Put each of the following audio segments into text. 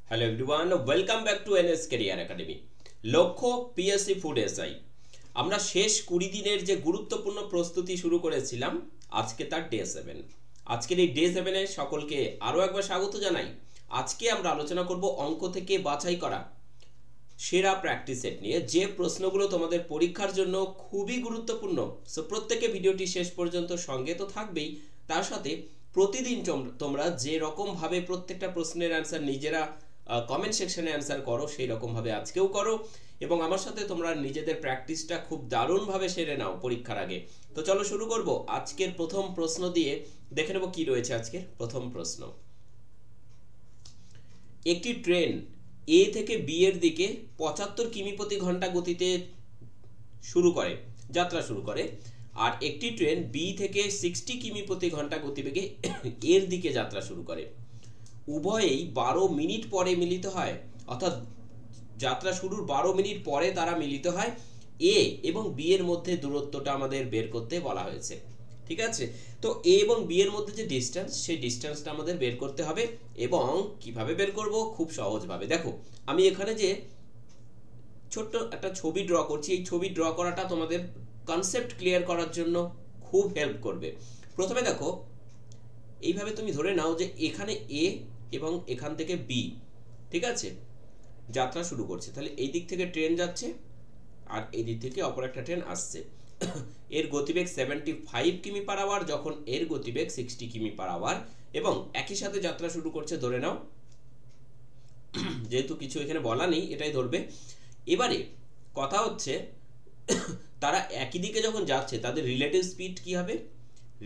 Hello everyone, welcome back to NS career academy. লক্ষ্য PSC food SI. আমরা শেষ 20 দিনের যে গুরুত্বপূর্ণ প্রস্তুতি শুরু করেছিলাম, আজকে তার ডে 7। আজকের এই ডে 7-এ সকলকে আরও একবার স্বাগত জানাই। আজকে আমরা আলোচনা করব অঙ্ক থেকে বাছাই করা সেরা প্র্যাকটিস সেট নিয়ে, যে প্রশ্নগুলো তোমাদের পরীক্ষার জন্য খুবই গুরুত্বপূর্ণ। সো প্রত্যেকে ভিডিওটি শেষ পর্যন্ত সঙ্গে তো থাকবেই, তার সাথে প্রতিদিন তোমরা যে রকমভাবে প্রত্যেকটা প্রশ্নের অ্যান্সার নিজেরা কমেন্ট সেকশনে অ্যান্সার করো, সেই রকমভাবে আজকেও করো এবং আমার সাথে তোমরা নিজেদের প্র্যাকটিসটা খুব দারুণভাবে সেরে নাও পরীক্ষার আগে। তো চলো শুরু করব আজকের প্রথম প্রশ্ন দিয়ে। দেখে নেব কি রয়েছে আজকের প্রথম প্রশ্ন। একটি ট্রেন এ থেকে বি এর দিকে 75 কিমি প্রতি ঘন্টা গতিতে যাত্রা শুরু করে, আর একটি ট্রেন বি থেকে 60 কিমি প্রতি ঘন্টা গতিবেগে এর দিকে যাত্রা শুরু করে। উভয়েই 12 মিনিট পরে মিলিত হয়, অর্থাৎ যাত্রা শুরুর 12 মিনিট পরে তারা মিলিত হয়। এ এবং বি এর মধ্যে দূরত্বটা আমাদের বের করতে বলা হয়েছে। ঠিক আছে, তো এ এবং বি এর মধ্যে যে ডিস্টেন্স, সেই ডিস্টেন্সটা আমাদের বের করতে হবে। এবং কিভাবে বের করব? খুব সহজভাবে। দেখো, আমি এখানে যে ছোট্ট একটা ছবি ড্র করছি, এই ছবি ড্র করাটা তোমাদের কনসেপ্ট ক্লিয়ার করার জন্য খুব হেল্প করবে। প্রথমে দেখো, এইভাবে তুমি ধরে নাও যে এখানে এ এবং এখান থেকে বি, ঠিক আছে, যাত্রা শুরু করছে। তাহলে এই দিক থেকে ট্রেন যাচ্ছে আর এই দিক থেকে অপর একটা ট্রেন আসছে। এর গতিবেগ 75 কিমি পার আওয়ার, যখন এর গতিবেগ 60 কিমি পার আওয়ার, এবং একই সাথে যাত্রা শুরু করছে ধরে নাও। যেহেতু কিছু এখানে বলা নেই, এটাই ধরবে। এবারে কথা হচ্ছে, তারা একই দিকে যখন যাচ্ছে তাদের রিলেটিভ স্পিড কি হবে?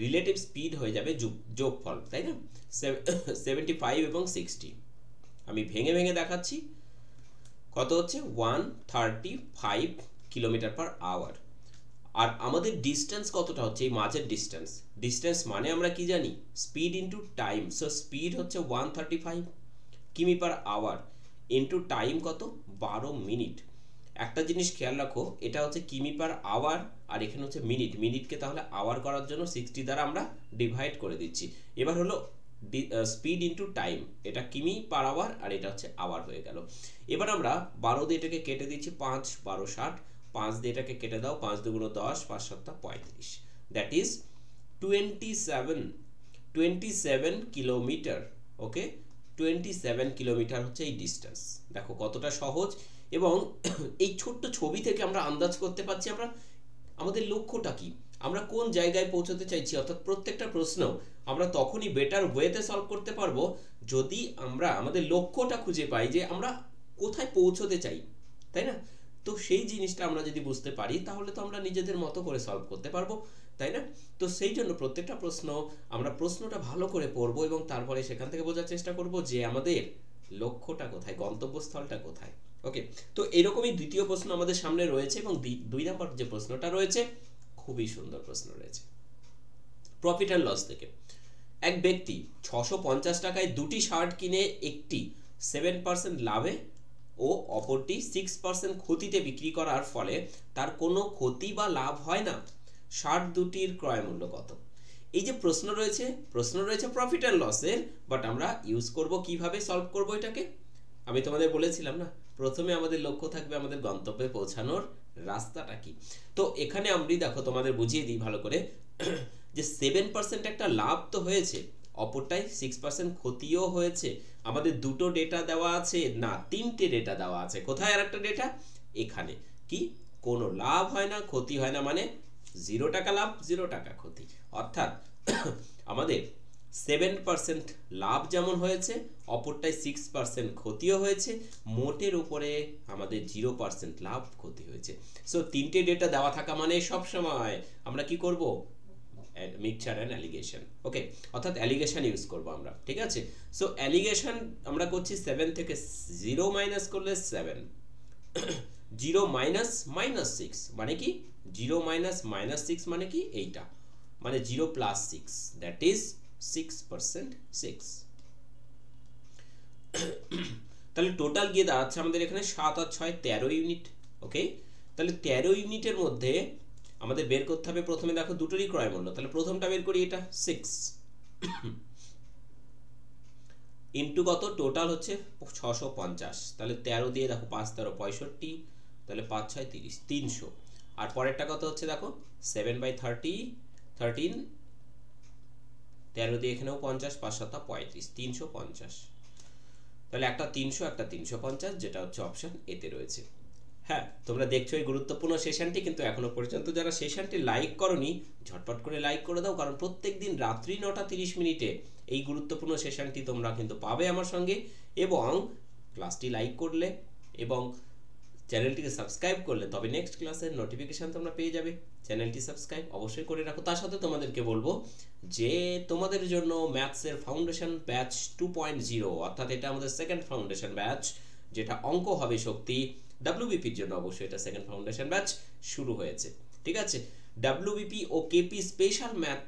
রিলেটিভ স্পিড হয়ে যাবে যোগফল, তাই না? 75 এবং 60 আমি ভেঙে ভেঙে দেখাচ্ছি। কত হচ্ছে? 135 কিলোমিটার পার আওয়ার। আর আমাদের ডিস্টেন্স কতটা হচ্ছে? এই মাঝের ডিস্টেন্স মানে আমরা কি জানি? Speed into time. So speed হচ্ছে 135 কিমি পার আওয়ার ইন্টু টাইম কত? 12 মিনিট। একটা জিনিস খেয়াল রাখো, এটা হচ্ছে কিমি পার আওয়ার আর এখানে হচ্ছে মিনিট। মিনিটকে তাহলে আওয়ার করার জন্য 60 দ্বারা আমরা ডিভাইড করে দিচ্ছি। এবার হলো স্পিড ইন্টু টাইম, এটা কিমি পার আওয়ার আর এটা হচ্ছে আওয়ার হয়ে গেল। এবার আমরা 12 দিয়ে এটাকে কেটে দিচ্ছি, 5 12 60, 5 দিয়ে এটাকে কেটে দাও, 5 দুগুণ 10, 5 7 35, that is 27 kilometre. Okay, 27 kilometre হচ্ছে এই ডিস্টেন্স। দেখো কতটা সহজ। এবং এই ছোট্ট ছবি থেকে আমরা আন্দাজ করতে পারছি আমরা আমাদের লক্ষ্যটা কি, আমরা কোন জায়গায় পৌঁছতে চাইছি। অর্থাৎ প্রত্যেকটা প্রশ্ন আমরা তখনই বেটার ওয়েতে সলভ করতে পারবো যদি আমরা আমাদের লক্ষ্যটা খুঁজে পাই, যে আমরা কোথায় পৌঁছতে চাই, তাই না? তো সেই জিনিসটা আমরা যদি বুঝতে পারি, তাহলে তো আমরা নিজেদের মতো করে সলভ করতে পারবো, তাই না? তো সেই জন্য প্রত্যেকটা প্রশ্ন আমরা প্রশ্নটা ভালো করে পড়বো এবং তারপরে সেখান থেকে বোঝার চেষ্টা করব যে আমাদের লক্ষ্যটা কোথায়, গন্তব্যস্থলটা কোথায়। ওকে, তো এরকমই দ্বিতীয় প্রশ্ন আমাদের সামনে রয়েছে এবং 2 নম্বর যে প্রশ্নটা রয়েছে, খুবই সুন্দর প্রশ্ন রয়েছে। প্রফিট অ্যান্ড লস থেকে এক ব্যক্তি 650 টাকায় দুটি শার্ট কিনে একটি 7% লাভে ও অপরটি 6% ক্ষতিতে বিক্রি করার ফলে তার কোনো ক্ষতি বা লাভ হয় না। শার্ট দুটির ক্রয় মূল্য কত? এই যে প্রশ্ন রয়েছে প্রফিট অ্যান্ড লসের, বাট আমরা ইউজ করব কিভাবে, সলভ করব এটাকে। আমি তোমাদের বলেছিলাম না, প্রথমে আমাদের লক্ষ্য থাকবে আমাদের গন্তব্যে পৌঁছানোর রাস্তাটা কি। তো এখানে আমি দেখো তোমাদের বুঝিয়ে দিই ভালো করে, যে 7% একটা লাভ তো হয়েছে, অপরটাই 6% ক্ষতিও হয়েছে। আমাদের দুটো ডেটা দেওয়া আছে না, 3টে ডেটা দেওয়া আছে। কোথায় আর একটা ডেটা? এখানে কি কোনো লাভ হয় না, ক্ষতি হয় না, মানে 0 টাকা লাভ 0 টাকা ক্ষতি। অর্থাৎ আমাদের 7% লাভ যেমন হয়েছে, অপরটায় 6% ক্ষতিও হয়েছে, মোটের উপরে আমাদের 0% লাভ ক্ষতি হয়েছে। সো 3টে ডেটা দেওয়া থাকা মানে সব সময় আমরা কি করব? Mixture and allegation. ওকে, অর্থাৎ অ্যালিগেশন ইউজ করব আমরা, ঠিক আছে? সো অ্যালিগেশন আমরা করছি 7 থেকে 0 মাইনাস করলে 7, 0 মাইনাস মাইনাস 6 মানে কি? 0 মাইনাস মাইনাস 6 মানে কি? এইটা মানে 0 প্লাস 6, দ্যাট ইজ 6%, 6। তাহলে টোটাল গিয়ে দাঁড়াচ্ছে আমাদের এখানে 7 আর 6 13 ইউনিট। ওকে, তাহলে 13 ইউনিটের মধ্যে আমাদের বের করতে হবে প্রথমে, দেখো দুটোরই ক্রয় মূল্য। তাহলে প্রথমটা বের করি, এটা 6, ইন্টু কত, টোটাল হচ্ছে 650, তাহলে 13 দিয়ে দেখো 5 13 65, তাহলে 5 6 30, 300। আর পরেরটা কত হচ্ছে দেখো 7/30, 13, 13 দিয়ে এখানেও 50, 5 7 35, 350। তাহলে একটা 300 একটা 350, যেটা হচ্ছে অপশন এতে রয়েছে। হ্যাঁ, তোমরা দেখছো এই গুরুত্বপূর্ণ সেশনটি, কিন্তু এখনো পর্যন্ত যারা সেশনটি লাইক করনি ঝটপট করে লাইক করে দাও, কারণ প্রত্যেকদিন রাত্রি 9:30 এই গুরুত্বপূর্ণ সেশনটি তোমরা কিন্তু পাবে আমার সঙ্গে। এবং ক্লাসটি লাইক করলে এবং চ্যানেলটিকে সাবস্ক্রাইব করলে তবে নেক্সট ক্লাসের নোটিফিকেশন তোমরা পেয়ে যাবে। চ্যানেলটি সাবস্ক্রাইব অবশ্যই করে রাখো। তার সাথে তোমাদেরকে বলবো যে তোমাদের জন্য ম্যাথসের ফাউন্ডেশন ব্যাচ 2.0, অর্থাৎ এটা আমাদের সেকেন্ড ফাউন্ডেশন ব্যাচ, যেটা অঙ্ক হবে শক্তি ডাব্লিউবিপির জন্য। অবশ্যই এটা সেকেন্ড ফাউন্ডেশন ব্যাচ শুরু হয়েছে, ঠিক আছে। ডাব্লিউবিপি ও কেপি স্পেশাল ম্যাথ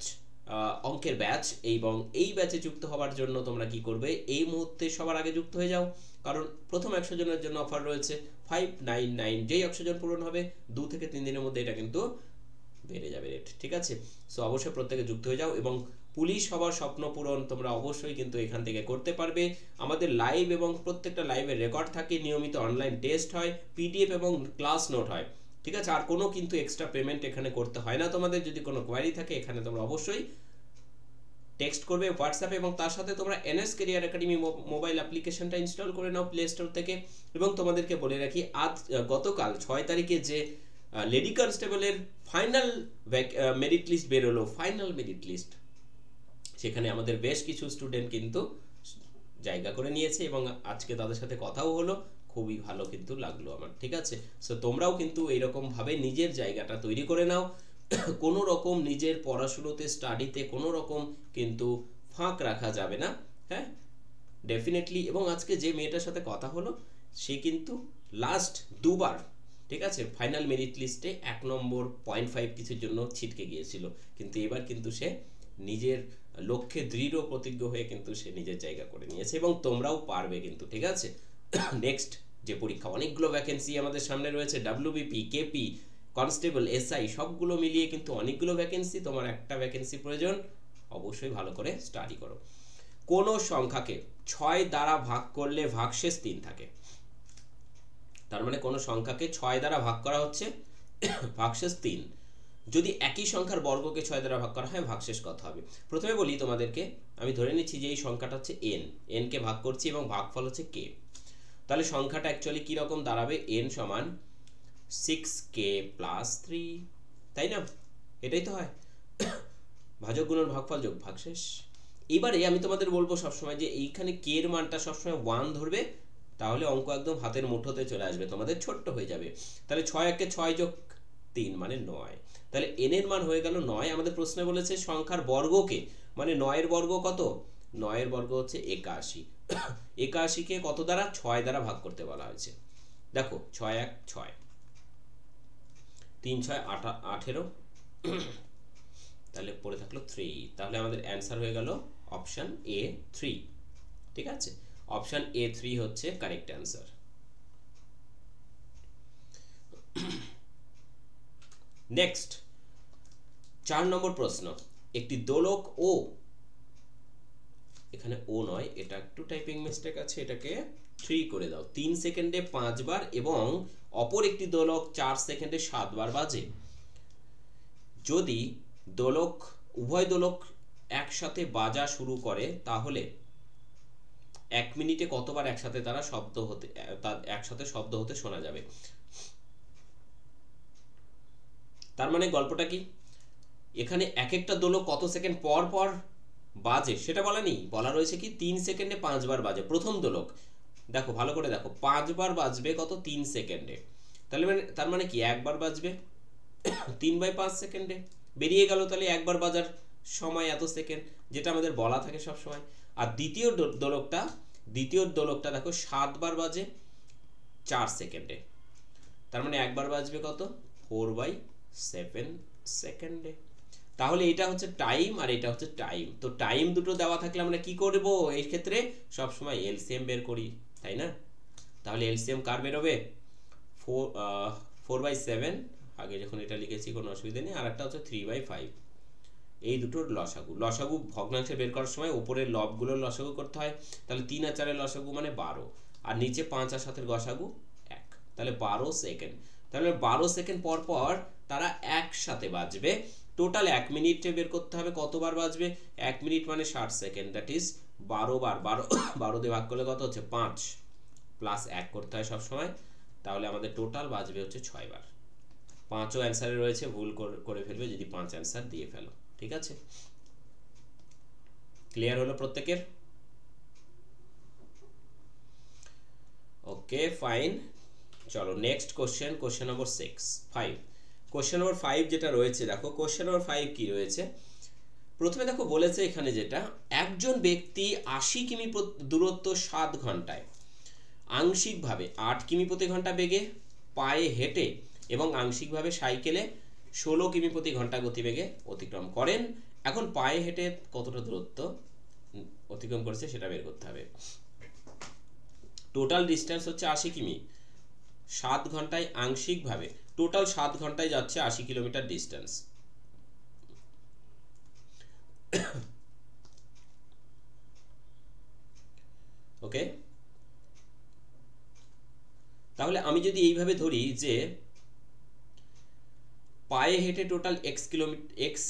অঙ্কের ব্যাচ, এবং এই ব্যাচে যুক্ত হওয়ার জন্য তোমরা কি করবে, এই মুহূর্তে সবার আগে যুক্ত হয়ে যাও, কারণ প্রথম 100 জনের জন্য অফার রয়েছে 599। যেই 100 জন পূরণ হবে 2 থেকে 3 দিনের মধ্যে এটা কিন্তু বেড়ে যাবে রেট, ঠিক আছে। সো অবশ্যই প্রত্যেকে যুক্ত হয়ে যাও, এবং পুলিশ হওয়ার স্বপ্ন পূরণ তোমরা অবশ্যই কিন্তু এখান থেকে করতে পারবে। আমাদের লাইভ এবং প্রত্যেকটা লাইভের রেকর্ড থাকে, নিয়মিত অনলাইন টেস্ট হয়, পিডিএফ এবং ক্লাস নোট হয়, ঠিক আছে। আর কোনো কিন্তু এক্সট্রা পেমেন্ট এখানে করতে হয় না তোমাদের। যদি কোনো কোয়ারি থাকে এখানে তোমরা অবশ্যই টেক্সট করবে হোয়াটসঅ্যাপে, এবং তার সাথে তোমরা এনএস ক্যারিয়ার একাডেমি মোবাইল অ্যাপ্লিকেশনটা ইনস্টল করে নাও প্লে স্টোর থেকে। এবং তোমাদেরকে বলে রাখি, গতকাল 6 তারিখে যে লেডি কনস্টেবলের ফাইনাল মেরিট লিস্ট বেরোলো, ফাইনাল মেরিট লিস্ট, সেখানে আমাদের বেশ কিছু স্টুডেন্ট কিন্তু জায়গা করে নিয়েছে, এবং আজকে তাদের সাথে কথাও হলো, খুবই ভালো কিন্তু লাগলো আমার, ঠিক আছে। সো তোমরাও কিন্তু এইরকম ভাবে নিজের জায়গাটা তৈরি করে নাও। কোনো রকম নিজের পড়াশুনোতে স্টাডিতে কোনো রকম কিন্তু ফাঁক রাখা যাবে না, হ্যাঁ ডেফিনেটলি। এবং আজকে যে মেয়েটার সাথে কথা হলো সে কিন্তু লাস্ট দুবার, ঠিক আছে, ফাইনাল মেরিট লিস্টে 1 নম্বর 0.5 কিছুর জন্য ছিটকে গিয়েছিল, কিন্তু এবার কিন্তু সে নিজের লক্ষ্যে দৃঢ় প্রতিজ্ঞ হয়ে কিন্তু সে নিজের জায়গা করে নিয়েছে, এবং তোমরাও পারবে কিন্তু, ঠিক আছে। নেক্সট যে পরীক্ষা, অনেকগুলো ভ্যাকেন্সি আমাদের সামনে রয়েছে, ডাব্লিউবিপি, কেপি, কনস্টেবল, এসআই সবগুলো মিলিয়ে কিন্তু অনেকগুলো ভ্যাকেন্সি। তোমার একটা ভ্যাকেন্সি প্রয়োজন, অবশ্যই ভালো করে স্টাডি করো। কোন সংখ্যাকে 6 দ্বারা ভাগ করলে ভাগশেষ 3 থাকে। তার মানে কোন সংখ্যাকে 6 দ্বারা ভাগ করা হচ্ছে, ভাগশেষ 3। যদি একই সংখ্যার বর্গকে 6 দ্বারা ভাগ করা হয় ভাগশেষ কত হবে? প্রথমে বলি তোমাদেরকে, আমি ধরে নিচ্ছি যে এই সংখ্যাটা হচ্ছে n কে ভাগ করছি এবং ভাগফল হচ্ছে k। তাহলে সংখ্যাটা অ্যাকচুয়ালি কি রকম দাঁড়াবে? n সমান 6k প্লাস 3, তাই না? এটাই তো হয় ভাজক গুণন ভাগফল যোগ ভাগশেষ। এবারে আমি তোমাদের বলবো সবসময় যে এইখানে k এর মানটা সবসময় 1 ধরবে, তাহলে অঙ্ক একদম হাতের মুঠোতে চলে আসবে, তোমাদের ছোট্ট হয়ে যাবে। তাহলে 6 একে 6 যোগ 3 মানে 9, তাহলে n এর মান হয়ে গেল 9। আমাদের প্রশ্নে বলেছে সংখ্যার বর্গকে, মানে 9 এর বর্গ কত? 9 এর বর্গ হচ্ছে 81। 81 কে কত দ্বারা? 6 দ্বারা ভাগ করতে বলা হয়েছে। দেখো 6 1 6, 3 6 18, তাহলে পড়ে থাকলো 3। তাহলে আমাদের অ্যান্সার হয়ে গেল অপশন এ 3, ঠিক আছে। অপশন এ 3 হচ্ছে কারেক্ট অ্যান্সার। নেক্সট 4 নম্বর প্রশ্ন, একটি দোলক ও, এখানে ও নয়, এটা একটু টাইপিং মিস্টেক আছে, এটাকে 3 করে দাও। 3 সেকেন্ডে 5 বার এবং অপর একটি দোলক 4 সেকেন্ডে 7 বার বাজে। যদি দোলক, উভয় দোলক একসাথে বাজা শুরু করে, তাহলে 1 মিনিটে কতবার একসাথে একসাথে শব্দ হতে শোনা যাবে? তার মানে গল্পটা কি, এখানে এক একটা দোলক কত সেকেন্ড পর পর বাজে সেটা বলা নেই, বলা রয়েছে কি 3 সেকেন্ডে 5 বার বাজে। প্রথম দোলক দেখো, ভালো করে দেখো, 5 বার বাজবে কত? 3 সেকেন্ডে। তার মানে কি একবার বাজবে 3/5 সেকেন্ডে, বেরিয়ে গেল। তাহলে একবার বাজার সময় এত সেকেন্ড, যেটা আমাদের বলা থাকে সব সময়। আর দ্বিতীয় দোলকটা দেখো 7 বার বাজে 4 সেকেন্ডে, তার মানে একবার বাজবে কত? 4/7 সেকেন্ডে। তাহলে এটা হচ্ছে টাইম আর এটা হচ্ছে টাইম। তো টাইম দুটো দেওয়া থাকলে আমরা কি করব এই ক্ষেত্রে? সব সময় এলসিএম বের করি, তাই না? তাহলে এলসিএম কার বেরোবে? 4/7, আগে যখন এটা লিখেছি কোনো অসুবিধা নেই, আর একটা হচ্ছে 3/5। এই দুটোর লসাগু। লসাগু ভগ্নাংশে বের করার সময় উপরের লবগুলোর লসাগু করতে হয়, তাহলে 3 আর 4 লসাগু মানে 12, আর নিচে 5 আর 7 গসাগু 1, তাহলে 12 সেকেন্ড। তাহলে 12 সেকেন্ড পর পর তারা একসাথে বাজবে। টোটাল 1 মিনিটে বের করতে হবে কতবার বাজবে। 1 মিনিট মানে 60 সেকেন্ড, দ্যাট ইজ 12 বার। 12 দিয়ে ভাগ করলে কত হচ্ছে 5, প্লাস 1 করতে হয় সবসময়, তাহলে আমাদের টোটাল বাজবে হচ্ছে 6 বার। 5ও অ্যান্সারে রয়েছে, ভুল করে ফেলবে যদি 5 অ্যান্সার দিয়ে ফেলো। ঠিক আছে, ক্লিয়ার হলো প্রত্যেকের? ওকে ফাইন, চলো next question, question number 5। Question number 5 যেটা রয়েছে, দেখো কোশ্চেন নম্বর 5 কি রয়েছে। প্রথমে দেখো বলেছে এখানে যেটা, একজন ব্যক্তি 80 কিমি দূরত্ব 7 ঘন্টায় আংশিকভাবে 8 কিমি প্রতি ঘন্টা বেগে পায়ে হেঁটে এবং আংশিকভাবে সাইকেলে 16 কিমি প্রতি ঘন্টা গতিবেগে অতিক্রম করেন। এখন পায়ে হেঁটে কতটা দূরত্ব অতিক্রম করেছে সেটা বের করতে হবে। টোটাল ডিস্টেন্স হচ্ছে 80 কিমি, 7 ঘন্টায় আংশিকভাবে, টোটাল 7 ঘন্টায় যাচ্ছে 80 কিলোমিটার ডিস্টেন্স। ওকে, তাহলে আমি যদি এইভাবে ধরি যে পায়ে হেঁটে টোটাল এক্স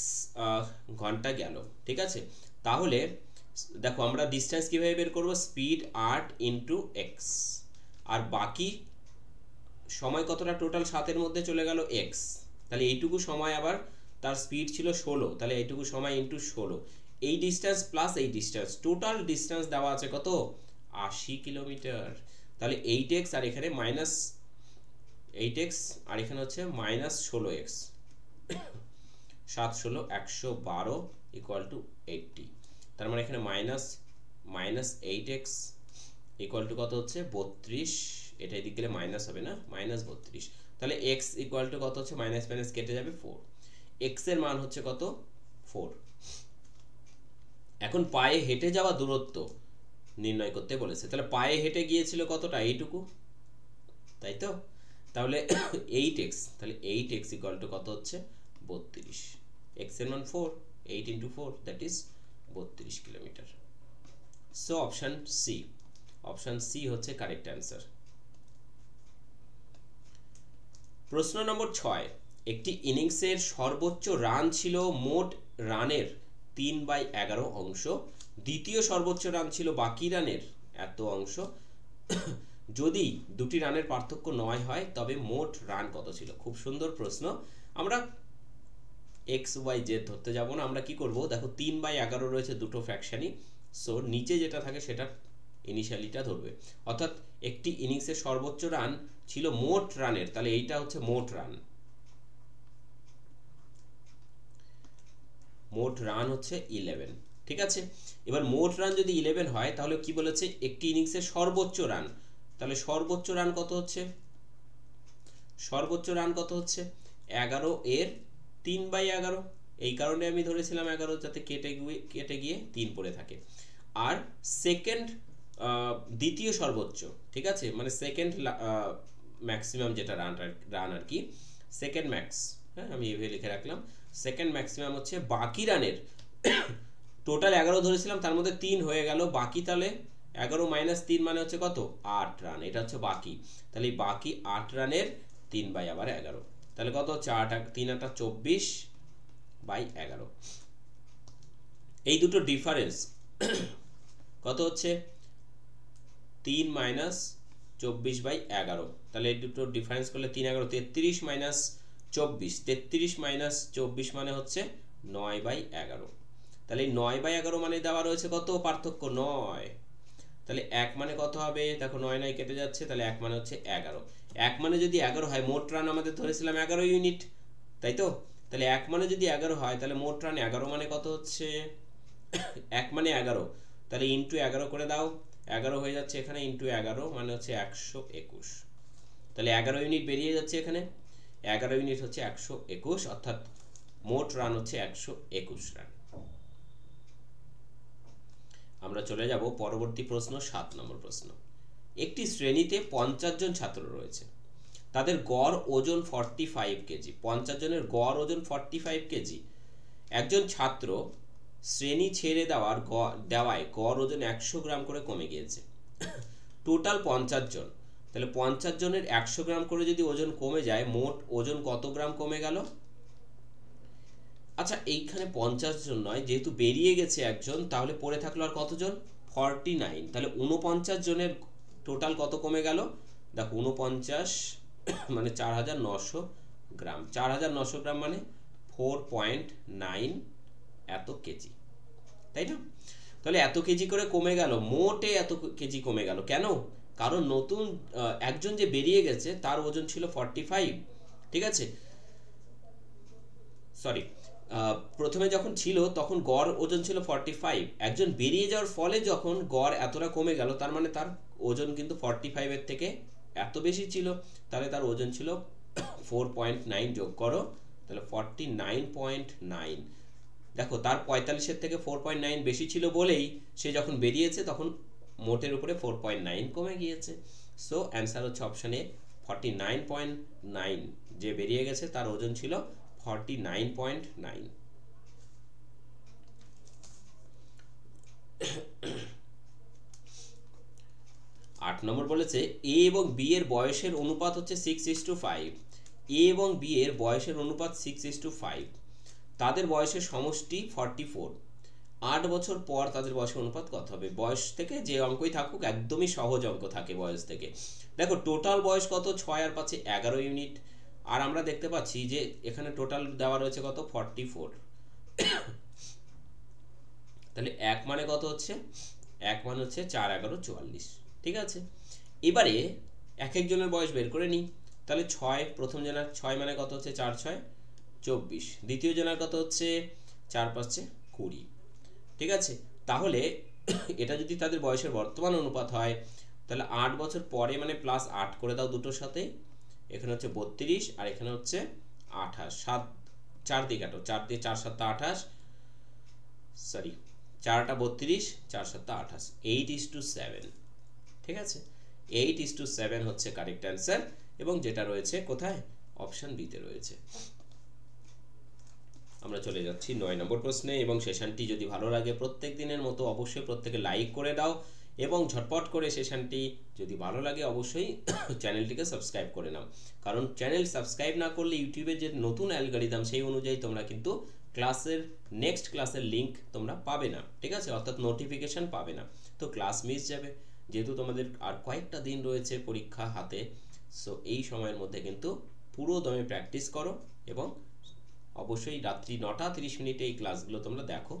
ঘন্টা গেল, ঠিক আছে, তাহলে দেখো আমরা ডিস্টেন্স কিভাবে বের করব, স্পিড 8 ইন্টু এক্স, আর বাকি সময় কতটা, টোটাল 7-এর মধ্যে চলে গেল এক্স, তাহলে এইটুকু সময় আবার তার স্পিড ছিল 16, তাহলে এইটুকু সময় ইন্টু 16, এই ডিস্টেন্স প্লাস এই ডিস্টেন্স, টোটাল ডিস্টেন্স দেওয়া আছে কত 80 কিলোমিটার। তাহলে 8x আর এখানে মাইনাস 8x আর এখানে হচ্ছে মাইনাস 16x, 7 16 112 ইকুয়াল টু 80, তার মানে এখানে মাইনাস 8x ইকুয়াল টু কত হচ্ছে 32, এটা এদিকে গেলে মাইনাস হবে না, মাইনাস 32, তাহলে x ইকুয়াল টু কত হচ্ছে, মাইনাস মাইনাস কেটে যাবে 4, x এর মান হচ্ছে কত 4। এখন পায়ে হেঁটে যাওয়া দূরত্ব নির্ণয় করতে বলেছে, তাহলে পায়ে হেঁটে গিয়েছিল কতটা, এইটুকু, তাই তো, তাহলে 8x, তাহলে 8x ইকুয়াল টু কত হচ্ছে 32, x এর মান 4, 8 into 4 that is 32 kilometre. So option C হচ্ছে কারেক্ট অ্যান্সার। প্রশ্ন নম্বর 6, একটি ইনিংসের সর্বোচ্চ রান ছিল মোট রানের 3/11 অংশ, দ্বিতীয় সর্বোচ্চ রান ছিল বাকি রানের এত অংশ, যদি দুটি রানের পার্থক্য 9 হয় তবে মোট রান কত ছিল। খুব সুন্দর প্রশ্ন। আমরা XYZ ধরতে যাব না, আমরা কি করব, দেখো 3/11 রয়েছে দুটো ফ্র্যাকশনই, সো নিচে যেটা থাকে সেটা ইনিশিয়ালিটা ধরবে, অর্থাৎ একটি ইনিংসের সর্বোচ্চ রান ছিল মোট রানের, তাহলে এইটা হচ্ছে মোট রান, মোট রান হচ্ছে 11, ঠিক আছে। এবার মোট রান যদি 11 হয় তাহলে কি বলেছে, একটি ইনিংসের সর্বোচ্চ রান, তাহলে সর্বোচ্চ রান কত হচ্ছে, সর্বোচ্চ রান কত হচ্ছে 11 এর 3/11, এই কারণে আমি ধরেছিলাম 11 যাতে কেটে গিয়ে 3 পড়ে থাকে। আর সেকেন্ড দ্বিতীয় সর্বোচ্চ, ঠিক আছে, মানে সেকেন্ড ম্যাক্সিমাম যেটা রান আর কি, সেকেন্ড ম্যাক্স, হ্যাঁ আমি এভাবে লিখে রাখলাম, সেকেন্ড ম্যাক্সিমাম হচ্ছে বাকি রানের, টোটাল 11 ধরেছিলাম তার মধ্যে 3 হয়ে গেল বাকি, তাহলে 11 মাইনাস 3 মানে হচ্ছে কত 8 রান, এটা হচ্ছে বাকি, তাহলে এই বাকি 8 রানের 3/11, তাহলে কত হচ্ছে 3 8 24/11, এই দুটো ডিফারেন্স কত হচ্ছে 3 মাইনাস 24/11, তাহলে এই দুটো ডিফারেন্স করলে 3 11 33 মাইনাস 24, 33 মাইনাস 24 মানে হচ্ছে 9/11, তাহলে এই 9/11 মানে দেওয়া রয়েছে কত পার্থক্য 9, তাহলে 1 মানে কত হবে, দেখো 9 9 কেটে যাচ্ছে, তাহলে 1 মানে হচ্ছে 11, 1 মানে যদি 11 হয়, মোট রান আমাদের ধরেছিলাম 11 ইউনিট, তাই তো, তাহলে 1 মানে যদি 11 হয় তাহলে মোট রান 11 মানে কত হচ্ছে 1 মানে 11, তাহলে ইন্টু 11 করে দাও, 11 হয়ে যাচ্ছে এখানে, ইন্টু 11 মানে হচ্ছে 121, তাহলে 11 ইউনিট বেরিয়ে যাচ্ছে এখানে, 11 ইউনিট হচ্ছে 121, অর্থাৎ মোট রান হচ্ছে 121 রান। আমরা চলে যাব পরবর্তী প্রশ্ন, 7 নম্বর প্রশ্ন। একটি শ্রেণীতে 50 জন ছাত্র রয়েছে, তাদের গড় ওজন 45 কেজি, 50 জনের গড় ওজন 45 কেজি, একজন ছাত্র শ্রেণী ছেড়ে দেওয়ায় গড় ওজন 100 গ্রাম করে কমে গিয়েছে। টোটাল 50 জন, তাহলে 50 জনের 100 গ্রাম করে যদি ওজন কমে যায়, মোট ওজন কত গ্রাম কমে গেল? আচ্ছা, এইখানে 50 জন নয়, যেহেতু বেরিয়ে গেছে একজন, তাহলে পড়ে থাকলো আর কতজন? 49। তাহলে 49 জনের টোটাল কত কমে গেল? দেখো 49 মানে 4900 গ্রাম, 4900 গ্রাম মানে 4.9 এত কেজি, তাই না? তাহলে এত কেজি করে কমে গেল, মোটে এত কেজি কমে গেল কেন? কারণ নতুন একজন যে বেরিয়ে গেছে তার ওজন ছিল 45, ঠিক আছে? সরি, প্রথমে যখন ছিল তখন গড় ওজন ছিল 45, একজন বেরিয়ে যাওয়ার ফলে যখন গড় এতটা কমে গেল, তার মানে তার ওজন কিন্তু 45 এর থেকে এত বেশি ছিল, তাহলে তার ওজন ছিল 4.9, যোগ করো, তাহলে 49.9। দেখো তার 45-এর থেকে 4.9 বেশি ছিল বলেই সে যখন বেরিয়েছে তখন মোটের উপরে 4.9 কমে গিয়েছে। সো অ্যান্সার হচ্ছে অপশন এ 49.9, যে বেরিয়ে গেছে তার ওজন ছিল 49.9। 8 নম্বর বলেছে এ এবং বি এর বয়সের অনুপাত হচ্ছে 6:5। এ এবং বি এর বয়সের অনুপাত 6:5, তাদের বয়সের সমষ্টি 44। 8 বছর পর তাদের বয়সের অনুপাত কত হবে? বয়স থেকে যে অঙ্কই থাকুক, একদমই সহজ অঙ্ক থাকে বয়স থেকে। দেখো টোটাল বয়স কত? 6 আর 5 11 ইউনিট, আর আমরা দেখতে পাচ্ছি যে এখানে টোটাল দেওয়া রয়েছে কত? 44। তাহলে 1 মানে কত হচ্ছে? 1 মানে হচ্ছে 4 11 44, ঠিক আছে? এবারে এক একজনের বয়স বের করে নিই। তাহলে 6, প্রথম জনের 6 মানে কত হচ্ছে? 4 6 24, দ্বিতীয় জনের কত হচ্ছে? 4 5 20, ঠিক আছে? তাহলে এটা যদি তাদের বয়সের বর্তমান অনুপাত হয়, তাহলে 8 বছর পরে মানে প্লাস 8 করে দাও দুটোর সাথে, এখানে হচ্ছে 32 আর এখানে হচ্ছে 28, 7 4 দিয়ে কাটো, 4 দিয়ে 4 7 28, সরি 4টা 32, 4 7 28, 8:7, ঠিক আছে? 8:7 হচ্ছে কারেক্ট অ্যান্সার, এবং যেটা রয়েছে কোথায়? অপশন বি তে রয়েছে। আমরা চলে যাচ্ছি 9 নম্বর প্রশ্নে, এবং সেশনটি যদি ভালো লাগে প্রত্যেক দিনের মতো অবশ্যই প্রত্যেকে লাইক করে দাও, এবং ঝটপট করে সেশনটি যদি ভালো লাগে অবশ্যই চ্যানেলটিকে সাবস্ক্রাইব করে নাও, কারণ চ্যানেল সাবস্ক্রাইব না করলে ইউটিউবের যে নতুন অ্যালগরিদম সেই অনুযায়ী তোমরা কিন্তু নেক্সট ক্লাসের লিঙ্ক তোমরা পাবে না, ঠিক আছে? অর্থাৎ নোটিফিকেশন পাবে না, তো ক্লাস মিস যাবে। যেহেতু তোমাদের আর কয়েকটা দিন রয়েছে পরীক্ষা হাতে, সো এই সময়ের মধ্যে কিন্তু পুরো দমে প্র্যাকটিস করো, এবং অবশ্যই রাত্রি 9:30 এই ক্লাসগুলো তোমরা দেখো।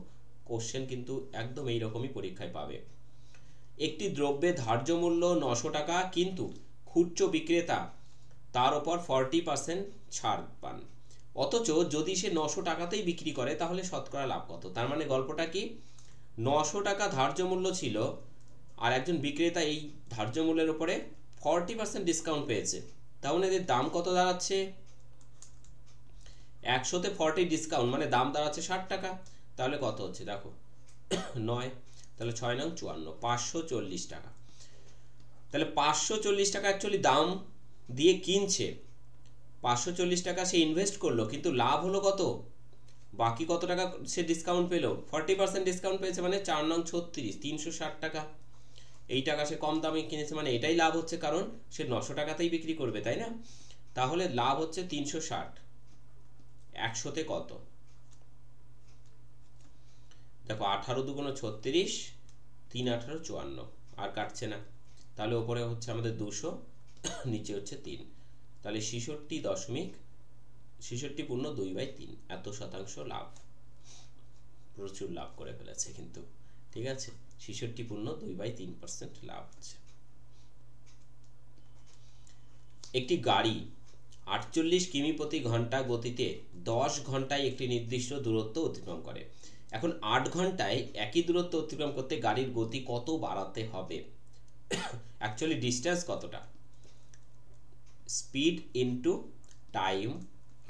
কোশ্চেন কিন্তু একদম এইরকমই পরীক্ষায় পাবে। একটি দ্রব্যের ধার্য মূল্য 900 টাকা, কিন্তু খুচরো বিক্রেতা তার উপর 40% ছাড় পান, অথচ যদি সে 900 টাকাতেই বিক্রি করে তাহলে শতকরা লাভ কত? তার মানে গল্পটা কি? 900 টাকা ধার্য মূল্য ছিল, আর একজন বিক্রেতা এই ধার্য মূল্যের উপরে 40% ডিসকাউন্ট পেয়েছে, তাহলে এদের দাম কত দাঁড়াচ্ছে? 100-তে 40 ডিসকাউন্ট মানে দাম দাঁড়াচ্ছে 60 টাকা, তাহলে কত হচ্ছে দেখো 9, তাহলে 6 9 54, 540 টাকা। তাহলে 540 টাকা অ্যাকচুয়ালি দাম দিয়ে কিনছে, 540 টাকা সে ইনভেস্ট করলো, কিন্তু লাভ হলো কত? বাকি কত টাকা সে ডিসকাউন্ট পেলো? 40% ডিসকাউন্ট পেয়েছে, মানে 4 9 36, 360 টাকা। এই টাকা সে কম দামে কিনেছে, মানে এটাই লাভ হচ্ছে, কারণ সে 900 টাকাতেই বিক্রি করবে, তাই না? তাহলে লাভ হচ্ছে 360, 100-তে কত? দেখো 18 2 36, 3 18 54, আর কাটছে না, তাহলে উপরে হচ্ছে আমাদের 200, নিচে হচ্ছে 3, তাহলে 66.2/3 এত শতাংশ লাভ। প্রচুর লাভ করে ফেলেছে কিন্তু, ঠিক আছে? 66.2/3% লাভ হচ্ছে। একটি গাড়ি 48 কিমি প্রতি ঘন্টা গতিতে 10 ঘন্টায় একটি নির্দিষ্ট দূরত্ব অতিক্রম করে। এখন 8 ঘন্টায় একই দূরত্ব অতিক্রম করতে গাড়ির গতি কত বাড়াতে হবে? অ্যাকচুয়ালি ডিস্টেন্স কতটা? স্পিড ইনটু টাইম,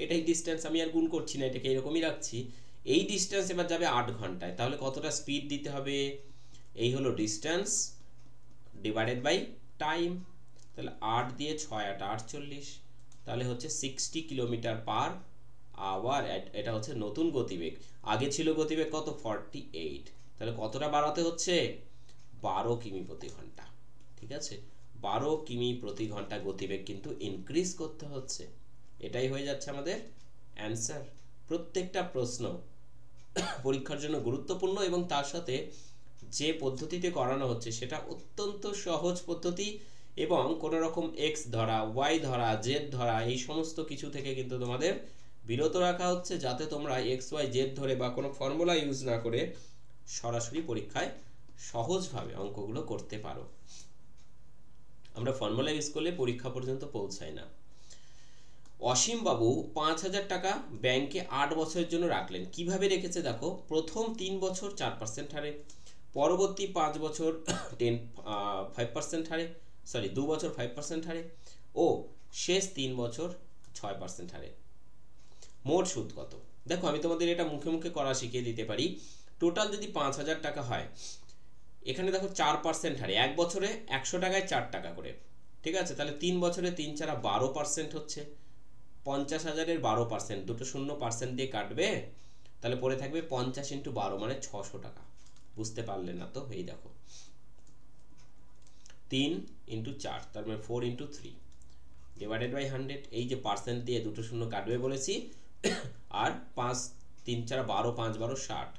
এটাই ডিস্টেন্স, আমি আর গুণ করছি না, এটাকে এরকমই রাখছি। এই ডিস্টেন্স এবার যাবে 8 ঘন্টায়, তাহলে কতটা স্পিড দিতে হবে? এই হলো ডিস্টেন্স ডিভাইডেড বাই টাইম, তাহলে 8 দিয়ে 6 8 48, তাহলে হচ্ছে 60 কিলোমিটার পার আবার এটা হচ্ছে নতুন গতিবেগ। আগে ছিল গতিবেগ কত 48, তাহলে কতটা বাড়াতে হচ্ছে 12 কিমি প্রতি ঘন্টা। ঠিক আছে, 12 কিমি প্রতি ঘন্টা গতিবেগ কিন্তু ইনক্রিজ করতে হচ্ছে। এটাই হয়ে যাচ্ছে আমাদের অ্যান্সার। প্রত্যেকটা প্রশ্ন পরীক্ষার জন্য গুরুত্বপূর্ণ এবং তার সাথে যে পদ্ধতিতে করানো হচ্ছে সেটা অত্যন্ত সহজ পদ্ধতি এবং কোনো রকম এক্স ধরা, ওয়াই ধরা, জেড ধরা এই সমস্ত কিছু থেকে কিন্তু তোমাদের বিরত রাখা হচ্ছে, যাতে তোমরা এক্স ওয়াই জেড ধরে বা কোনো ফর্মুলা ইউজ না করে সরাসরি পরীক্ষায় সহজভাবে অঙ্কগুলো করতে পারো। আমরা ফর্মুলা ইউজ করলে পরীক্ষা পর্যন্ত পৌঁছাই না। অসীম বাবু 5,000 টাকা ব্যাংকে 8 বছরের জন্য রাখলেন। কিভাবে রেখেছে দেখো, প্রথম 3 বছর 4% হারে, পরবর্তী 5 বছর 5% হারে, 2 বছর 5% হারে ও শেষ 3 বছর 6% হারে। মোট সুদ কত? দেখো আমি তোমাদের এটা মুখে মুখে করা শিখিয়ে দিতে পারি। টোটাল যদি 5,000 টাকা হয়, এখানে দেখো 4% হারে, এক বছরে 100 টাকায় 4 টাকা করে। ঠিক আছে, তাহলে 3 বছরে 3 4 12% হচ্ছে। 50,000-এর 12%, দুটো 0% দিয়ে কাটবে, তাহলে পড়ে থাকবে 50 × 12 মানে 600 টাকা। বুঝতে পারলে না তো? এই দেখো 3 × 4 তার মানে 4 × 3 ডিভাইডেড বাই 100। এই যে পার্সেন্ট দিয়ে দুটো শূন্য কাটবে বলেছি, আর 5 3 4 12 5 12 60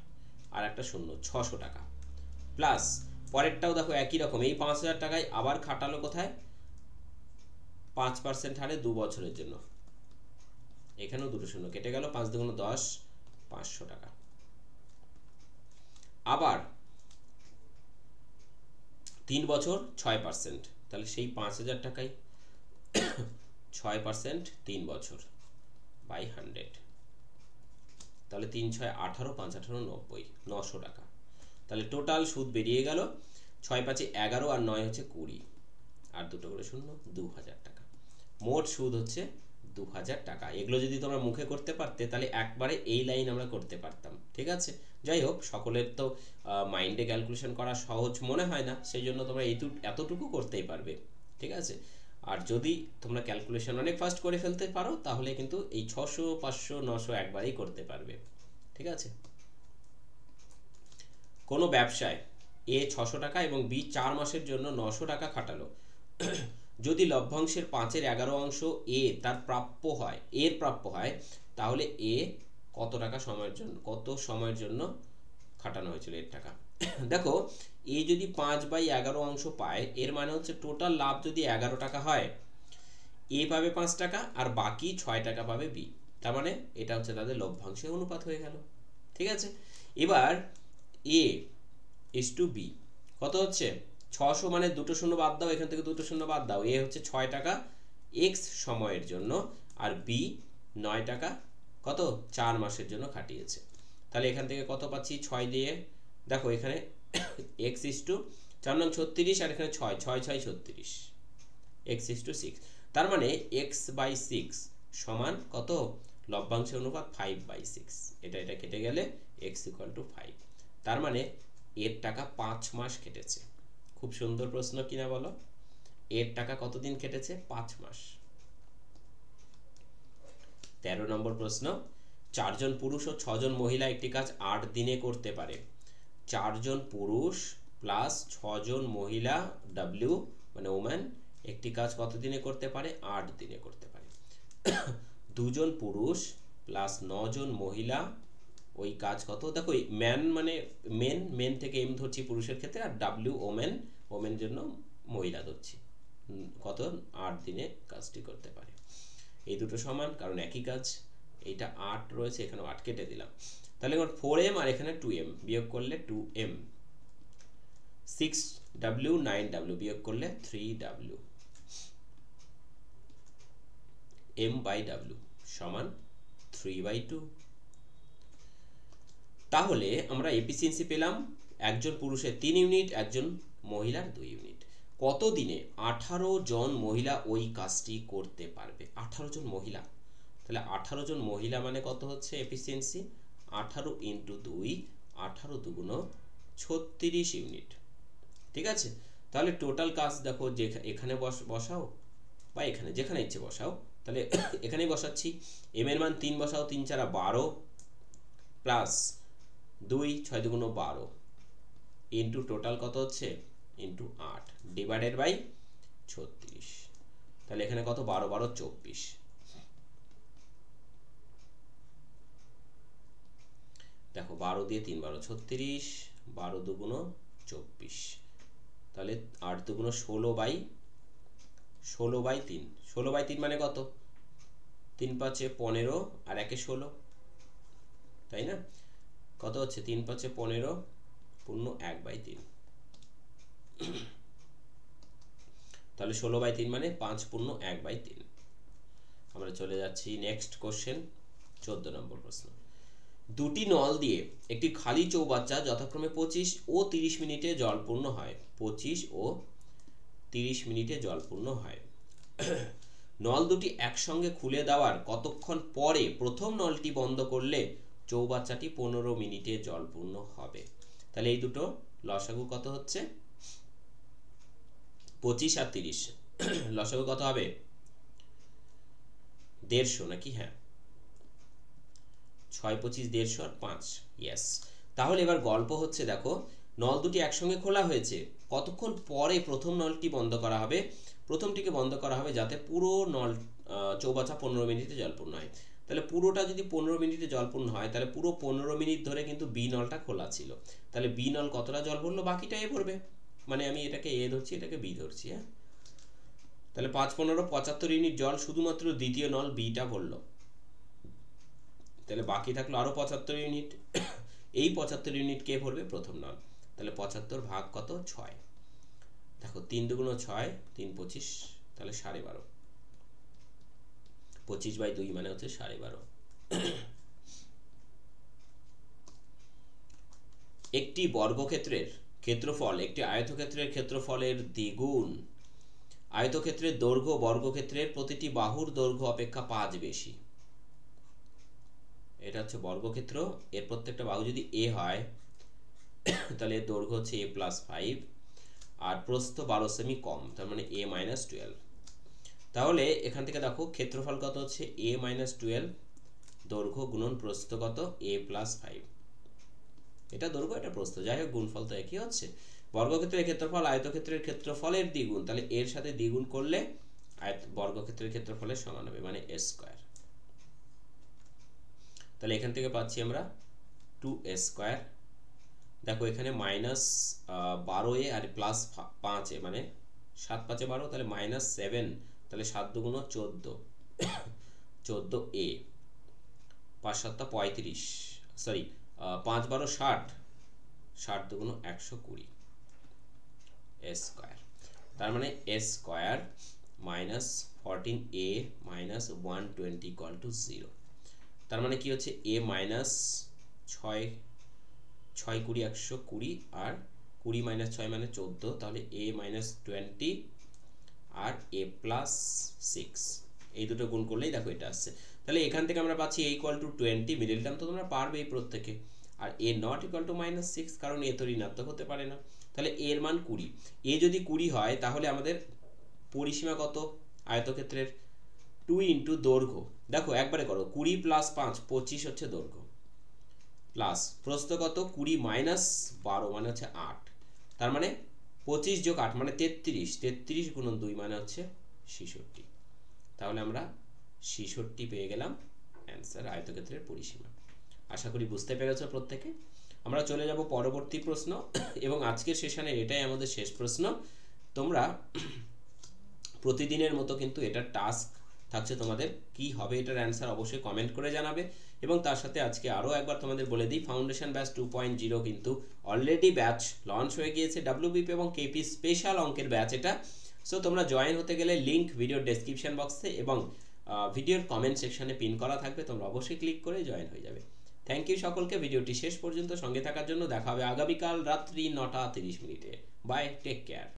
আর একটা শূন্য 600 টাকা। প্লাস পরেরটাও দেখো একই রকম, এই 5,000 টাকায় আবার খাটালো কোথায়? 5% হারে 2 বছরের জন্য। এখানেও দুটো শূন্য কেটে গেল, 5 2 10 500 টাকা। আবার 3 বছর 6%, তাহলে সেই 5,000 টাকায় 6% 3 বছর বাই 100, তাহলে 3 6 18 5 18 90 900 টাকা। তাহলে টোটাল সুদ বেরিয়ে গেল 6 5 11 আর 9 হচ্ছে 20 আর দুটো করে শূন্য 2,000 টাকা। মোট সুদ হচ্ছে 2,000 টাকা। এগুলো যদি তোমরা মুখে করতে পারতে তাহলে একবারে এই লাইন আমরা করতে পারতাম। ঠিক আছে, যাই হোক সকলের তো মাইন্ডে ক্যালকুলেশন করা সহজ মনে হয় না, সেই জন্য তোমরা এতটুকু করতেই পারবে। ঠিক আছে, আর যদি তোমরা ক্যালকুলেশন অনেক ফাস্ট করে ফেলতে পারো তাহলে কিন্তু এই 600 500 900 একবারেই করতে পারবে। ঠিক আছে, কোনো ব্যবসায় এ 600 টাকা এবং বি 4 মাসের জন্য 900 টাকা খাটালো। যদি লভ্যাংশের 5-এর 11 অংশ এ তার প্রাপ্য হয়, এর প্রাপ্য হয়, তাহলে এ কত সময়ের জন্য খাটানো হয়েছিল এর টাকা। দেখো এ যদি 5/11 অংশ পায়, এর মানে হচ্ছে টোটাল লাভ যদি 11 টাকা হয়, এ পাবে 5 টাকা আর বাকি 6 টাকা পাবে বি। তার মানে এটা হচ্ছে তাদের লভ্যাংশের অনুপাত হয়ে গেল। ঠিক আছে, এবার এ ইস টু বি কত হচ্ছে 600, মানে দুটো শূন্য বাদ দাও, এখান থেকে দুটো শূন্য বাদ দাও। এ হচ্ছে 6 টাকা এক্স সময়ের জন্য আর বি 9 টাকা কত 4 মাসের জন্য খাটিয়েছে। তাহলে এখান থেকে কত পাচ্ছি 6 দিয়ে, দেখো এখানে এক্স ইস টু 4 9 36 আর এখানে 6 6 6 36, এক্স ইস টু 6। তার মানে x/6 সমান কত লভ্যাংশের অনুপাত 5/6। এটা কেটে গেলে x = 5। তার মানে এর টাকা 5 মাস কেটেছে। খুব সুন্দর প্রশ্ন কিনা বলো? এর টাকা কতদিন কেটেছে? 5 মাস। 13 নম্বর প্রশ্ন, 4 জন পুরুষ ও 6 জন মহিলা একটি কাজ 8 দিনে করতে পারে। 4 জন পুরুষ প্লাস 6 জন মহিলা W মানে ওম্যান একটি কাজ কত দিনে করতে পারে? 8 দিনে করতে পারে। 2 জন পুরুষ প্লাস 9 জন মহিলা ওই কাজ কত? দেখো ম্যান মানে মেন থেকে এম ধরছি পুরুষের ক্ষেত্রে, আর ডাব্লিউ ওমেন জন্য মহিলা ধরছি, কত 8 দিনে কাজটি করতে পারে। এই দুটো সমান কারণ একই কাজ। এইটা 8 রয়েছে, এখানে 8 কেটে দিলাম। তাহলে এবার 4m আর এখানে 2m বিয়োগ করলে 2m, 6w 9w বিয়োগ করলে 3w, m/w সমান 3/2। তাহলে আমরা এফিসিয়েন্সি পেলাম একজন পুরুষের 3 ইউনিট, একজন মহিলার 2 ইউনিট। কত দিনে 18 জন মহিলা ওই কাজটি করতে পারবে? 18 জন মহিলা, তাহলে 18 জন মহিলা মানে কত হচ্ছে এফিসিয়েন্সি? 18 × 2 18 2 36 ইউনিট। ঠিক আছে, তাহলে টোটাল কাজ দেখো যে এখানে বসাও বা এখানে যেখানে ইচ্ছে বসাও, তাহলে এখানেই বসাচ্ছি, এম এর মান 3 বসাও, 3 4 12 প্লাস 2 6 2 12 ইন্টু টোটাল কত হচ্ছে ইন্টু 8 ডিভাইডেড বাই 36। তাহলে এখানে কত 12 12 24, দেখো 12 দিয়ে 3 12 36, 12 2 24, তাহলে 8 2 16 বাই 3, 16 বাই 3 মানে কত 3 5 15 আর 1 16, তাই না? কত হচ্ছে 3 5 15 পূর্ণ 1 বাই 3, তাহলে 16 বাই 3 মানে 5 পূর্ণ 1 বাই 3। আমরা চলে যাচ্ছি নেক্সট কোশ্চেন, 14 নম্বর প্রশ্ন। দুটি নল দিয়ে একটি খালি চৌবাচ্চা যথাক্রমে 25 ও 30 মিনিটে জলপূর্ণ হয়, 25 ও 30 মিনিটে জলপূর্ণ হয়। নল দুটি একসঙ্গে খুলে দেওয়ার কতক্ষণ পরে প্রথম নলটি বন্ধ করলে চৌবাচ্চাটি 15 মিনিটে জলপূর্ণ হবে? তাহলে এই দুটো লসাগু কত হচ্ছে 25 আর 30, লসাগু কত হবে 150 নাকি? হ্যাঁ 6 25 150 আর 5, ইয়েস। তাহলে এবার গল্প হচ্ছে, দেখো নল দুটি একসঙ্গে খোলা হয়েছে, কতক্ষণ পরে প্রথম নলটি বন্ধ করা হবে? প্রথমটিকে বন্ধ করা হবে যাতে পুরো নল চৌবাচ্চা 15 মিনিটে জলপূর্ণ হয়। তাহলে পুরোটা যদি 15 মিনিটে জলপূর্ণ হয় তাহলে পুরো 15 মিনিট ধরে কিন্তু বি নলটা খোলা ছিল, তাহলে বি নল কতটা জল ভরলো বাকিটা এ ভরবে, মানে আমি এটাকে এ ধরছি এটাকে বি ধরছি। হ্যাঁ, তাহলে 5 15 75 ইউনিট জল শুধুমাত্র দ্বিতীয় নল বিটা ভরলো, তাহলে বাকি থাকলো আরো 75 ইউনিট। এই 75 ইউনিট কে ভরবে? প্রথম নল। তাহলে 75 ভাগ কত 6, দেখো 3 2 6 3 25, তাহলে 12.5, 25 বাই 2 মানে হচ্ছে 12.5। একটি বর্গক্ষেত্রের ক্ষেত্রফল একটি আয়তক্ষেত্রের ক্ষেত্রফলের দ্বিগুণ। আয়তক্ষেত্রের দৈর্ঘ্য বর্গক্ষেত্রের প্রতিটি বাহুর দৈর্ঘ্য অপেক্ষা 5 বেশি। এটা হচ্ছে বর্গক্ষেত্র, এর প্রত্যেকটা বাহু যদি a হয় তাহলে এর দৈর্ঘ্য হচ্ছে a + 5 আর প্রস্থ 12 সেমি কম, তার মানে a - 12। তাহলে এখান থেকে দেখো ক্ষেত্রফল কত হচ্ছে a - 12 দৈর্ঘ্য গুণন প্রস্থ কত a + 5, এটা দৈর্ঘ্য এটা প্রস্থ, যাই হোক গুণফল তো একই হচ্ছে। বর্গক্ষেত্রের ক্ষেত্রফল আয়তক্ষেত্রের ক্ষেত্রফলের দ্বিগুণ, তাহলে এর সাথে দ্বিগুণ করলে বর্গক্ষেত্রের ক্ষেত্রফলের সমান হবে, মানে a স্কয়ার। তাহলে এখান থেকে পাচ্ছি আমরা 2a স্কয়ার। দেখো এখানে -12a আর +5a মানে 7 5 12, তাহলে -7, তাহলে 7 2 14, 14a, 5 7 35, সরি 5 12 60, 60 2 120 a স্কয়ার। তার মানে a স্কয়ার -14a - 120 = 0। তার মানে কি হচ্ছে a - 6 6 20 120 আর 20 - 6 মানে 14, তাহলে a - 20 আর a + 6, এই দুটো গুণ করলেই দেখো এটা আসছে। তাহলে এখান থেকে আমরা পাচ্ছি a = 20, মিডল টার্ম তো তোমরা পারবেই প্রত্যেকে, আর a not = -6 কারণ a তো ঋণাত্মক হতে পারে না। তাহলে a এর মান 20, a যদি 20 হয় তাহলে আমাদের পরিসীমা কত আয়তক্ষেত্রের 2 * দৈর্ঘ্য, দেখো একবারে করো 20 + 5 25 হচ্ছে দৈর্ঘ্য, প্লাস প্রস্থ কত 20 - 12 মানে হচ্ছে 8, তার মানে 25 + 8 মানে 33, 33 × 2 মানে হচ্ছে 66। তাহলে আমরা 66 পেয়ে গেলাম অ্যান্সার আয়তক্ষেত্রের পরিসীমা। আশা করি বুঝতে পেরেছো প্রত্যেকে। আমরা চলে যাব পরবর্তী প্রশ্ন, এবং আজকের সেশনের এটাই আমাদের শেষ প্রশ্ন। তোমরা প্রতিদিনের মতো কিন্তু এটার টাস্ক থাকছে তোমাদের, কি হবে এটার অ্যান্সার অবশ্যই কমেন্ট করে জানাবে। এবং তার সাথে আজকে আরও একবার তোমাদের বলে দিই, ফাউন্ডেশন ব্যাচ 2.0 কিন্তু অলরেডি ব্যাচ লঞ্চ হয়ে গিয়েছে, WBP এবং KP স্পেশাল অঙ্কের ব্যাচ এটা। সো তোমরা জয়েন হতে গেলে লিঙ্ক ভিডিওর ডেসক্রিপশন বক্সে এবং ভিডিওর কমেন্ট সেকশনে পিন করা থাকবে, তোমরা অবশ্যই ক্লিক করে জয়েন হয়ে যাবে। থ্যাংক ইউ সকলকে ভিডিওটি শেষ পর্যন্ত সঙ্গে থাকার জন্য। দেখা হবে আগামীকাল রাত্রি 9টা 30 মিনিটে। Bye, take care.